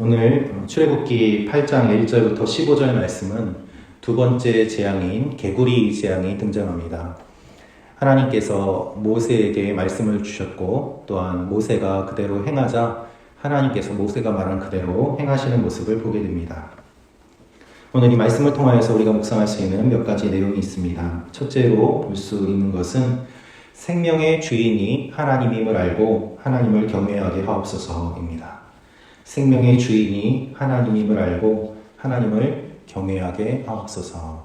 오늘 출애굽기 8장 1절부터 15절 말씀은 두 번째 재앙인 개구리 재앙이 등장합니다. 하나님께서 모세에게 말씀을 주셨고 또한 모세가 그대로 행하자 하나님께서 모세가 말한 그대로 행하시는 모습을 보게 됩니다. 오늘 이 말씀을 통하여서 우리가 묵상할 수 있는 몇 가지 내용이 있습니다. 첫째로 볼 수 있는 것은 생명의 주인이 하나님임을 알고 하나님을 경외하게 하옵소서입니다. 생명의 주인이 하나님임을 알고 하나님을 경외하게 하옵소서.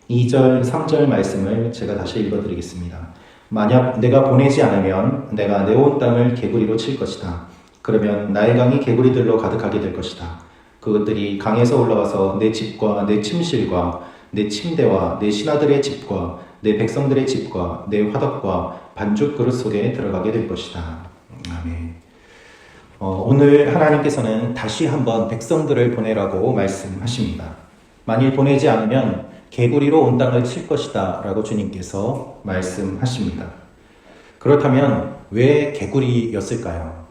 2절, 3절 말씀을 제가 다시 읽어드리겠습니다. 만약 내가 보내지 않으면 내가 내 온 땅을 개구리로 칠 것이다. 그러면 나의 강이 개구리들로 가득하게 될 것이다. 그것들이 강에서 올라와서 내 집과 내 침실과 내 침대와 내 신하들의 집과 내 백성들의 집과 내 화덕과 반죽 그릇 속에 들어가게 될 것이다. 아멘. 오늘 하나님께서는 다시 한번 백성들을 보내라고 말씀하십니다. 만일 보내지 않으면 개구리로 온 땅을 칠 것이다 라고 주님께서 말씀하십니다. 그렇다면 왜 개구리였을까요?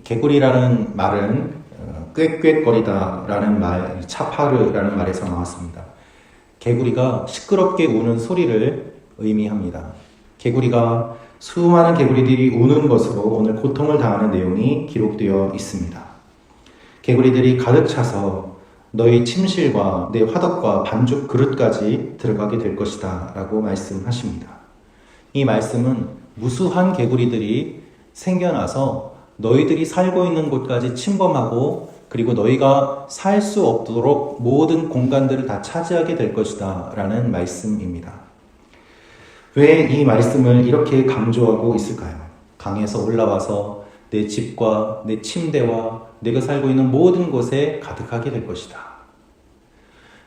개구리라는 말은 꾀꾀거리다 라는 말, 차파르라는 말에서 나왔습니다. 개구리가 시끄럽게 우는 소리를 의미합니다. 개구리가 수많은 개구리들이 우는 것으로 오늘 고통을 당하는 내용이 기록되어 있습니다. 개구리들이 가득 차서 너희 침실과 내 화덕과 반죽 그릇까지 들어가게 될 것이다 라고 말씀하십니다. 이 말씀은 무수한 개구리들이 생겨나서 너희들이 살고 있는 곳까지 침범하고 그리고 너희가 살 수 없도록 모든 공간들을 다 차지하게 될 것이다 라는 말씀입니다. 왜 이 말씀을 이렇게 강조하고 있을까요? 강에서 올라와서 내 집과 내 침대와 내가 살고 있는 모든 곳에 가득하게 될 것이다.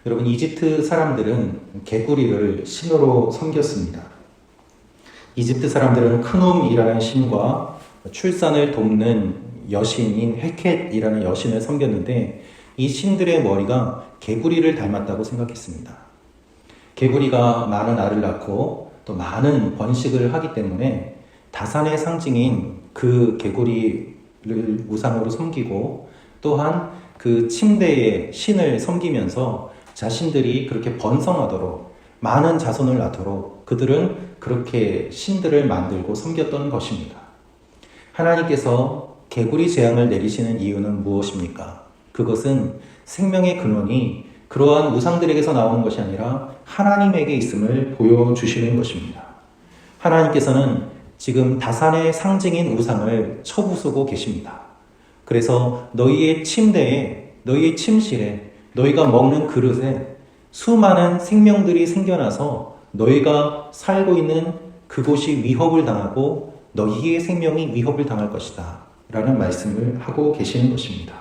여러분, 이집트 사람들은 개구리를 신으로 섬겼습니다. 이집트 사람들은 크눔이라는 신과 출산을 돕는 여신인 헤켓이라는 여신을 섬겼는데 이 신들의 머리가 개구리를 닮았다고 생각했습니다. 개구리가 많은 알을 낳고 또 많은 번식을 하기 때문에 다산의 상징인 그 개구리를 우상으로 섬기고 또한 그 침대의 신을 섬기면서 자신들이 그렇게 번성하도록 많은 자손을 낳도록 그들은 그렇게 신들을 만들고 섬겼던 것입니다. 하나님께서 개구리 재앙을 내리시는 이유는 무엇입니까? 그것은 생명의 근원이 그러한 우상들에게서 나오는 것이 아니라 하나님에게 있음을 보여주시는 것입니다. 하나님께서는 지금 다산의 상징인 우상을 쳐부수고 계십니다. 그래서 너희의 침대에, 너희의 침실에, 너희가 먹는 그릇에 수많은 생명들이 생겨나서 너희가 살고 있는 그곳이 위협을 당하고 너희의 생명이 위협을 당할 것이다 라는 말씀을 하고 계시는 것입니다.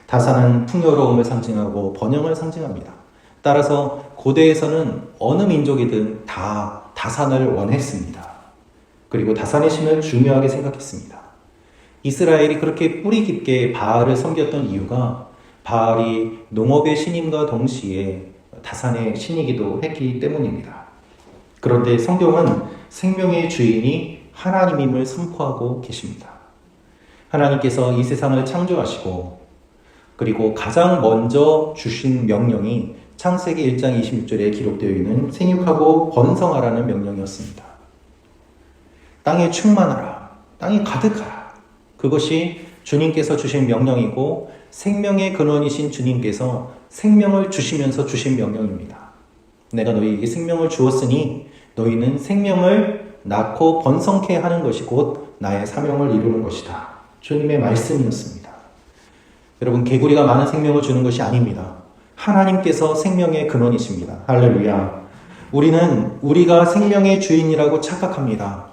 다산은 풍요로움을 상징하고 번영을 상징합니다. 따라서 고대에서는 어느 민족이든 다 다산을 원했습니다. 그리고 다산의 신을 중요하게 생각했습니다. 이스라엘이 그렇게 뿌리 깊게 바알을 섬겼던 이유가 바알이 농업의 신임과 동시에 다산의 신이기도 했기 때문입니다. 그런데 성경은 생명의 주인이 하나님임을 선포하고 계십니다. 하나님께서 이 세상을 창조하시고 그리고 가장 먼저 주신 명령이 창세기 1장 26절에 기록되어 있는 생육하고 번성하라는 명령이었습니다. 땅에 충만하라, 땅에 가득하라. 그것이 주님께서 주신 명령이고 생명의 근원이신 주님께서 생명을 주시면서 주신 명령입니다. 내가 너희에게 생명을 주었으니 너희는 생명을 낳고 번성케 하는 것이 곧 나의 사명을 이루는 것이다. 주님의 말씀이었습니다. 여러분, 개구리가 많은 생명을 주는 것이 아닙니다. 하나님께서 생명의 근원이십니다. 할렐루야. 우리가 생명의 주인이라고 착각합니다.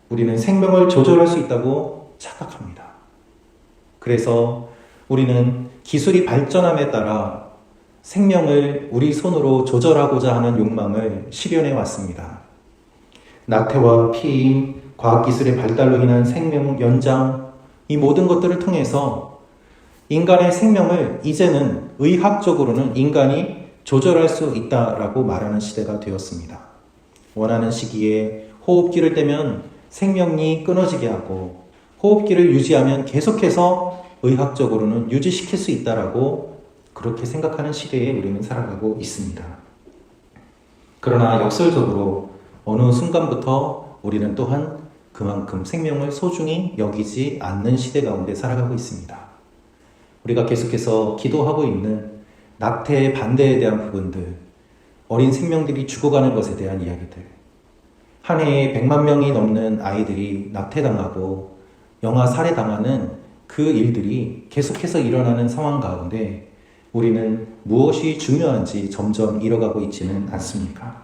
우리는 생명을 조절할 수 있다고 착각합니다. 그래서 우리는 기술이 발전함에 따라 생명을 우리 손으로 조절하고자 하는 욕망을 실현해 왔습니다. 낙태와 피임, 과학기술의 발달로 인한 생명 연장, 이 모든 것들을 통해서 인간의 생명을 이제는 의학적으로는 인간이 조절할 수 있다라고 말하는 시대가 되었습니다. 원하는 시기에 호흡기를 떼면 생명이 끊어지게 하고 호흡기를 유지하면 계속해서 의학적으로는 유지시킬 수 있다라고 그렇게 생각하는 시대에 우리는 살아가고 있습니다. 그러나 역설적으로 어느 순간부터 우리는 또한 그만큼 생명을 소중히 여기지 않는 시대 가운데 살아가고 있습니다. 우리가 계속해서 기도하고 있는 낙태 반대에 대한 부분들, 어린 생명들이 죽어가는 것에 대한 이야기들, 한 해에 100만 명이 넘는 아이들이 낙태당하고 영아 살해당하는 그 일들이 계속해서 일어나는 상황 가운데 우리는 무엇이 중요한지 점점 잃어가고 있지는 않습니까?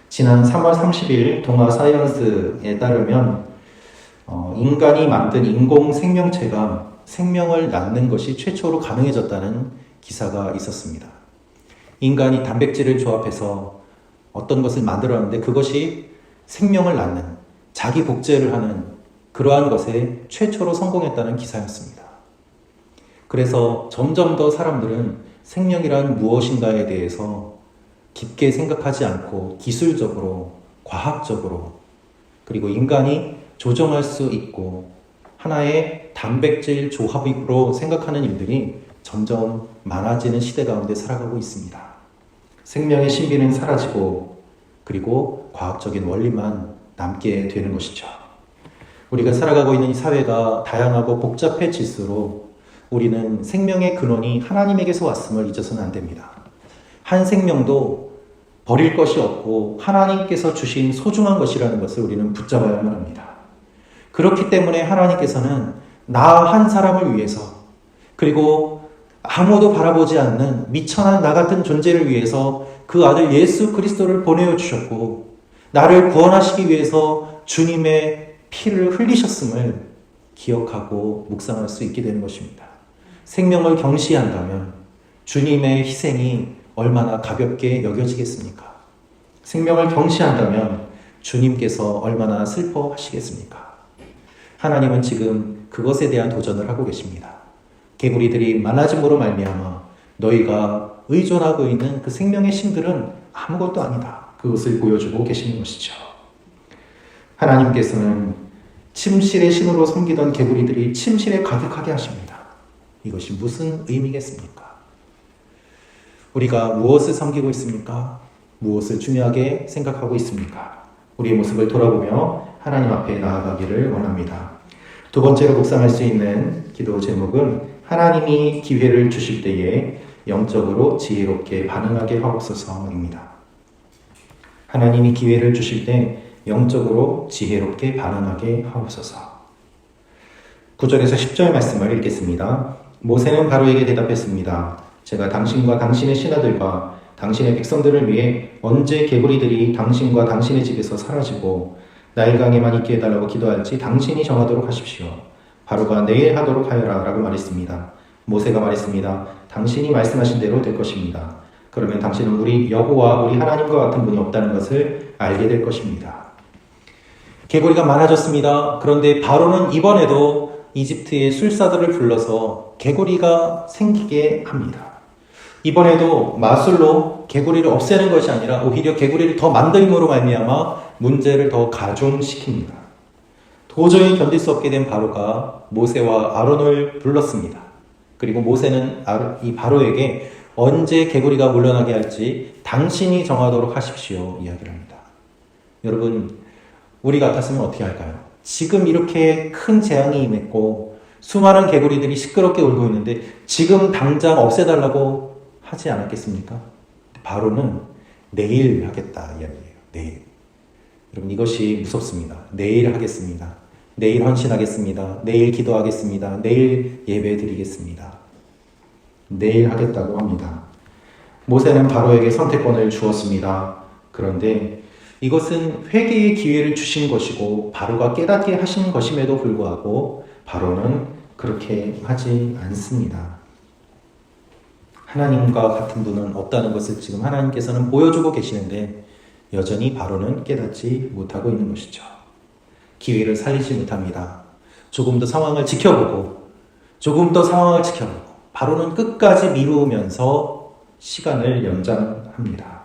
지난 3월 30일 동아사이언스에 따르면 인간이 만든 인공 생명체가 생명을 낳는 것이 최초로 가능해졌다는 기사가 있었습니다. 인간이 단백질을 조합해서 어떤 것을 만들었는데 그것이 생명을 낳는, 자기 복제를 하는 그러한 것에 최초로 성공했다는 기사였습니다. 그래서 점점 더 사람들은 생명이란 무엇인가에 대해서 깊게 생각하지 않고 기술적으로, 과학적으로, 그리고 인간이 조정할 수 있고 하나의 단백질 조합으로 생각하는 일들이 점점 많아지는 시대 가운데 살아가고 있습니다. 생명의 신비는 사라지고 그리고 과학적인 원리만 남게 되는 것이죠. 우리가 살아가고 있는 이 사회가 다양하고 복잡해질수록 우리는 생명의 근원이 하나님에게서 왔음을 잊어서는 안 됩니다. 한 생명도 버릴 것이 없고 하나님께서 주신 소중한 것이라는 것을 우리는 붙잡아야만 합니다. 그렇기 때문에 하나님께서는 나 한 사람을 위해서, 그리고 아무도 바라보지 않는 미천한 나 같은 존재를 위해서 그 아들 예수 그리스도를 보내어 주셨고 나를 구원하시기 위해서 주님의 피를 흘리셨음을 기억하고 묵상할 수 있게 되는 것입니다. 생명을 경시한다면 주님의 희생이 얼마나 가볍게 여겨지겠습니까? 생명을 경시한다면 주님께서 얼마나 슬퍼하시겠습니까? 하나님은 지금 그것에 대한 도전을 하고 계십니다. 개구리들이 많아짐으로 말미암아 너희가 의존하고 있는 그 생명의 신들은 아무것도 아니다. 그것을 보여주고 계시는 것이죠. 하나님께서는 침실의 신으로 섬기던 개구리들이 침실에 가득하게 하십니다. 이것이 무슨 의미겠습니까? 우리가 무엇을 섬기고 있습니까? 무엇을 중요하게 생각하고 있습니까? 우리의 모습을 돌아보며 하나님 앞에 나아가기를 원합니다. 두 번째로 묵상할 수 있는 기도 제목은 하나님이 기회를 주실 때에 영적으로 지혜롭게 반응하게 하옵소서입니다. 하나님이 기회를 주실 때 영적으로 지혜롭게 반응하게 하옵소서. 9절에서 10절 말씀을 읽겠습니다. 모세는 바로에게 대답했습니다. 제가 당신과 당신의 신하들과 당신의 백성들을 위해 언제 개구리들이 당신과 당신의 집에서 사라지고 나일강에만 있게 해달라고 기도할지 당신이 정하도록 하십시오. 바로가 내일 하도록 하여라 라고 말했습니다. 모세가 말했습니다. 당신이 말씀하신 대로 될 것입니다. 그러면 당신은 우리 여호와 우리 하나님과 같은 분이 없다는 것을 알게 될 것입니다. 개구리가 많아졌습니다. 그런데 바로는 이번에도 이집트의 술사들을 불러서 개구리가 생기게 합니다. 이번에도 마술로 개구리를 없애는 것이 아니라 오히려 개구리를 더 만듦으로 말미암아 문제를 더 가중시킵니다. 도저히 견딜 수 없게 된 바로가 모세와 아론을 불렀습니다. 그리고 모세는 이 바로에게 언제 개구리가 물러나게 할지 당신이 정하도록 하십시오 이야기를 합니다. 여러분, 우리 같았으면 어떻게 할까요? 지금 이렇게 큰 재앙이 임했고 수많은 개구리들이 시끄럽게 울고 있는데 지금 당장 없애달라고 하지 않았겠습니까? 바로는 내일 하겠다 이야기예요. 내일. 여러분, 이것이 무섭습니다. 내일 하겠습니다. 내일 헌신하겠습니다. 내일 기도하겠습니다. 내일 예배 드리겠습니다. 내일 하겠다고 합니다. 모세는 바로에게 선택권을 주었습니다. 그런데 이것은 회개의 기회를 주신 것이고 바로가 깨닫게 하신 것임에도 불구하고 바로는 그렇게 하지 않습니다. 하나님과 같은 분은 없다는 것을 지금 하나님께서는 보여주고 계시는데 여전히 바로는 깨닫지 못하고 있는 것이죠. 기회를 살리지 못합니다. 조금 더 상황을 지켜보고 바로는 끝까지 미루면서 시간을 연장합니다.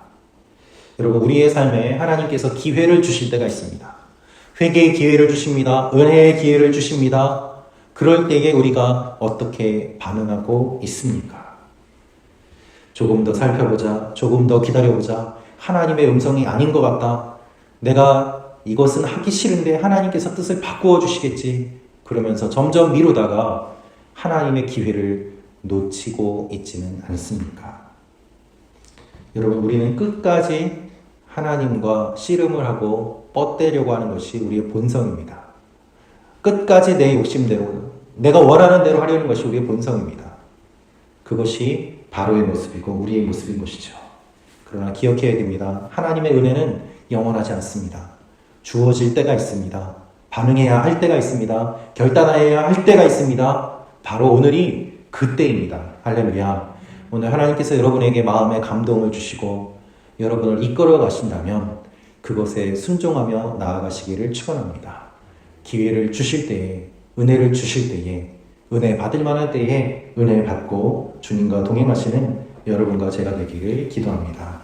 여러분, 우리의 삶에 하나님께서 기회를 주실 때가 있습니다. 회개의 기회를 주십니다. 은혜의 기회를 주십니다. 그럴 때에 우리가 어떻게 반응하고 있습니까? 조금 더 살펴보자. 조금 더 기다려보자. 하나님의 음성이 아닌 것 같다. 내가 이것은 하기 싫은데 하나님께서 뜻을 바꾸어 주시겠지. 그러면서 점점 미루다가 하나님의 기회를 놓치고 있지는 않습니까? 여러분, 우리는 끝까지 하나님과 씨름을 하고 뻗대려고 하는 것이 우리의 본성입니다. 끝까지 내 욕심대로, 내가 원하는 대로 하려는 것이 우리의 본성입니다. 그것이 바로의 모습이고 우리의 모습인 것이죠. 그러나 기억해야 됩니다. 하나님의 은혜는 영원하지 않습니다. 주어질 때가 있습니다. 반응해야 할 때가 있습니다. 결단해야 할 때가 있습니다. 바로 오늘이 그때입니다. 할렐루야. 오늘 하나님께서 여러분에게 마음의 감동을 주시고 여러분을 이끌어 가신다면 그것에 순종하며 나아가시기를 축원합니다. 기회를 주실 때에, 은혜를 주실 때에, 은혜 받을 만한 때에 은혜 받고 주님과 동행하시는 여러분과 제가 되기를 기도합니다.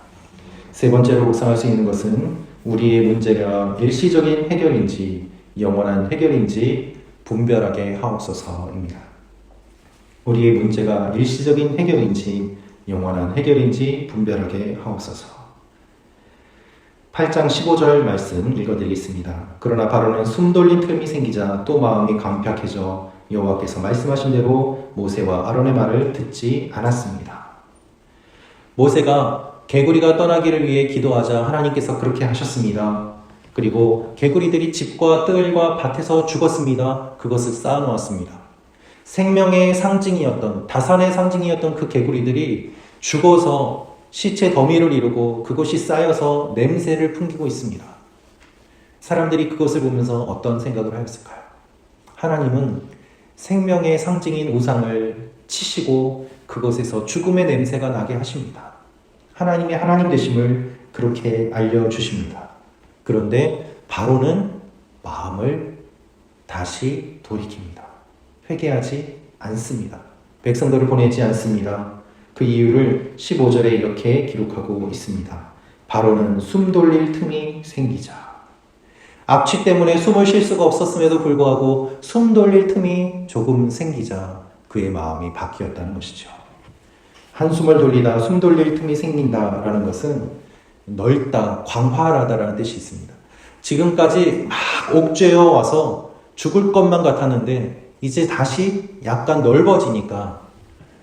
세 번째로 묵상할 수 있는 것은 우리의 문제가 일시적인 해결인지 영원한 해결인지 분별하게 하옵소서입니다. 우리의 문제가 일시적인 해결인지 영원한 해결인지 분별하게 하옵소서. 8장 15절 말씀 읽어드리겠습니다. 그러나 바로는 숨 돌린 틈이 생기자 또 마음이 강팍해져 여호와께서 말씀하신 대로 모세와 아론의 말을 듣지 않았습니다. 모세가 개구리가 떠나기를 위해 기도하자 하나님께서 그렇게 하셨습니다. 그리고 개구리들이 집과 뜰과 밭에서 죽었습니다. 그것을 쌓아놓았습니다. 생명의 상징이었던, 다산의 상징이었던 그 개구리들이 죽어서 시체 더미를 이루고 그것이 쌓여서 냄새를 풍기고 있습니다. 사람들이 그것을 보면서 어떤 생각을 하였을까요? 하나님은 생명의 상징인 우상을 치시고 그것에서 죽음의 냄새가 나게 하십니다. 하나님의 하나님 되심을 그렇게 알려주십니다. 그런데 바로는 마음을 다시 돌이킵니다. 회개하지 않습니다. 백성들을 보내지 않습니다. 그 이유를 15절에 이렇게 기록하고 있습니다. 바로는 숨 돌릴 틈이 생기자. 악취 때문에 숨을 쉴 수가 없었음에도 불구하고 숨 돌릴 틈이 조금 생기자 그의 마음이 바뀌었다는 것이죠. 한숨을 돌리다 숨 돌릴 틈이 생긴다라는 것은 넓다, 광활하다라는 뜻이 있습니다. 지금까지 막 옥죄어 와서 죽을 것만 같았는데 이제 다시 약간 넓어지니까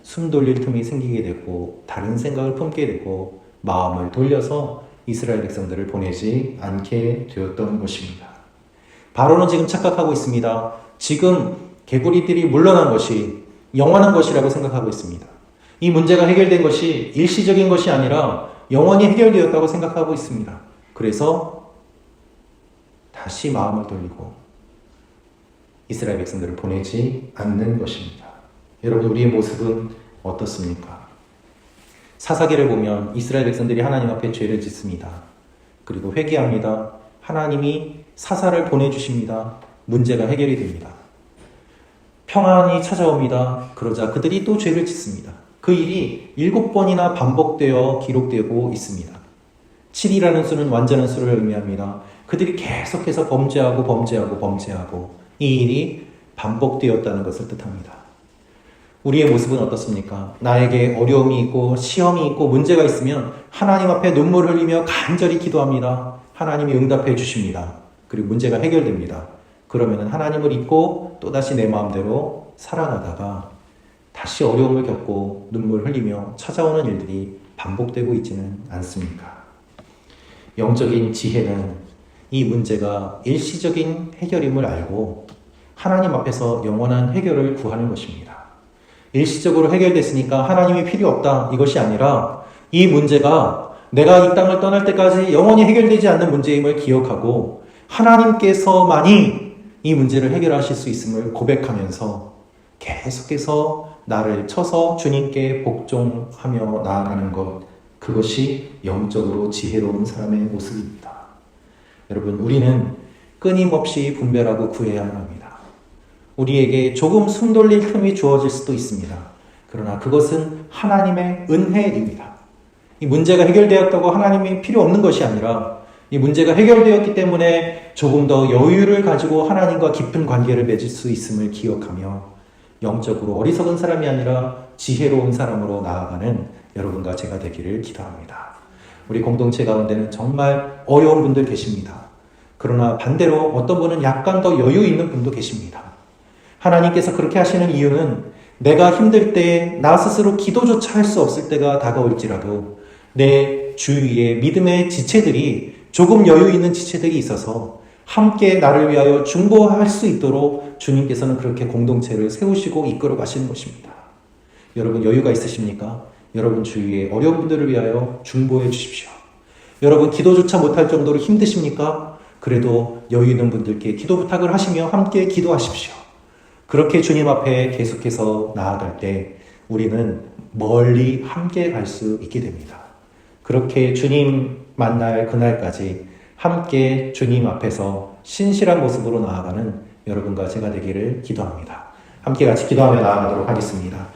숨 돌릴 틈이 생기게 되고 다른 생각을 품게 되고 마음을 돌려서 이스라엘 백성들을 보내지 않게 되었던 것입니다. 바로는 지금 착각하고 있습니다. 지금 개구리들이 물러난 것이 영원한 것이라고 생각하고 있습니다. 이 문제가 해결된 것이 일시적인 것이 아니라 영원히 해결되었다고 생각하고 있습니다. 그래서 다시 마음을 돌리고 이스라엘 백성들을 보내지 않는 것입니다. 여러분, 우리의 모습은 어떻습니까? 사사기를 보면 이스라엘 백성들이 하나님 앞에 죄를 짓습니다. 그리고 회개합니다. 하나님이 사사를 보내주십니다. 문제가 해결이 됩니다. 평안이 찾아옵니다. 그러자 그들이 또 죄를 짓습니다. 그 일이 7번이나 반복되어 기록되고 있습니다. 7이라는 수는 완전한 수를 의미합니다. 그들이 계속해서 범죄하고 이 일이 반복되었다는 것을 뜻합니다. 우리의 모습은 어떻습니까? 나에게 어려움이 있고 시험이 있고 문제가 있으면 하나님 앞에 눈물 흘리며 간절히 기도합니다. 하나님이 응답해 주십니다. 그리고 문제가 해결됩니다. 그러면 하나님을 잊고 또다시 내 마음대로 살아가다가 다시 어려움을 겪고 눈물 흘리며 찾아오는 일들이 반복되고 있지는 않습니까? 영적인 지혜는 이 문제가 일시적인 해결임을 알고 하나님 앞에서 영원한 해결을 구하는 것입니다. 일시적으로 해결됐으니까 하나님이 필요 없다 이것이 아니라 이 문제가 내가 이 땅을 떠날 때까지 영원히 해결되지 않는 문제임을 기억하고 하나님께서만이 이 문제를 해결하실 수 있음을 고백하면서 계속해서 나를 쳐서 주님께 복종하며 나아가는 것, 그것이 영적으로 지혜로운 사람의 모습입니다. 여러분, 우리는 끊임없이 분별하고 구해야만 합니다. 우리에게 조금 숨 돌릴 틈이 주어질 수도 있습니다. 그러나 그것은 하나님의 은혜입니다. 이 문제가 해결되었다고 하나님이 필요 없는 것이 아니라 이 문제가 해결되었기 때문에 조금 더 여유를 가지고 하나님과 깊은 관계를 맺을 수 있음을 기억하며 영적으로 어리석은 사람이 아니라 지혜로운 사람으로 나아가는 여러분과 제가 되기를 기도합니다. 우리 공동체 가운데는 정말 어려운 분들 계십니다. 그러나 반대로 어떤 분은 약간 더 여유 있는 분도 계십니다. 하나님께서 그렇게 하시는 이유는 내가 힘들 때 나 스스로 기도조차 할 수 없을 때가 다가올지라도 내 주위에 믿음의 지체들이 조금 여유 있는 지체들이 있어서 함께 나를 위하여 중보할 수 있도록 주님께서는 그렇게 공동체를 세우시고 이끌어 가시는 것입니다. 여러분 여유가 있으십니까? 여러분 주위에 어려운 분들을 위하여 중보해 주십시오. 여러분 기도조차 못할 정도로 힘드십니까? 그래도 여유 있는 분들께 기도 부탁을 하시며 함께 기도하십시오. 그렇게 주님 앞에 계속해서 나아갈 때 우리는 멀리 함께 갈 수 있게 됩니다. 그렇게 주님 만날 그날까지 함께 주님 앞에서 신실한 모습으로 나아가는 여러분과 제가 되기를 기도합니다. 함께 같이 기도하며 나아가도록 하겠습니다.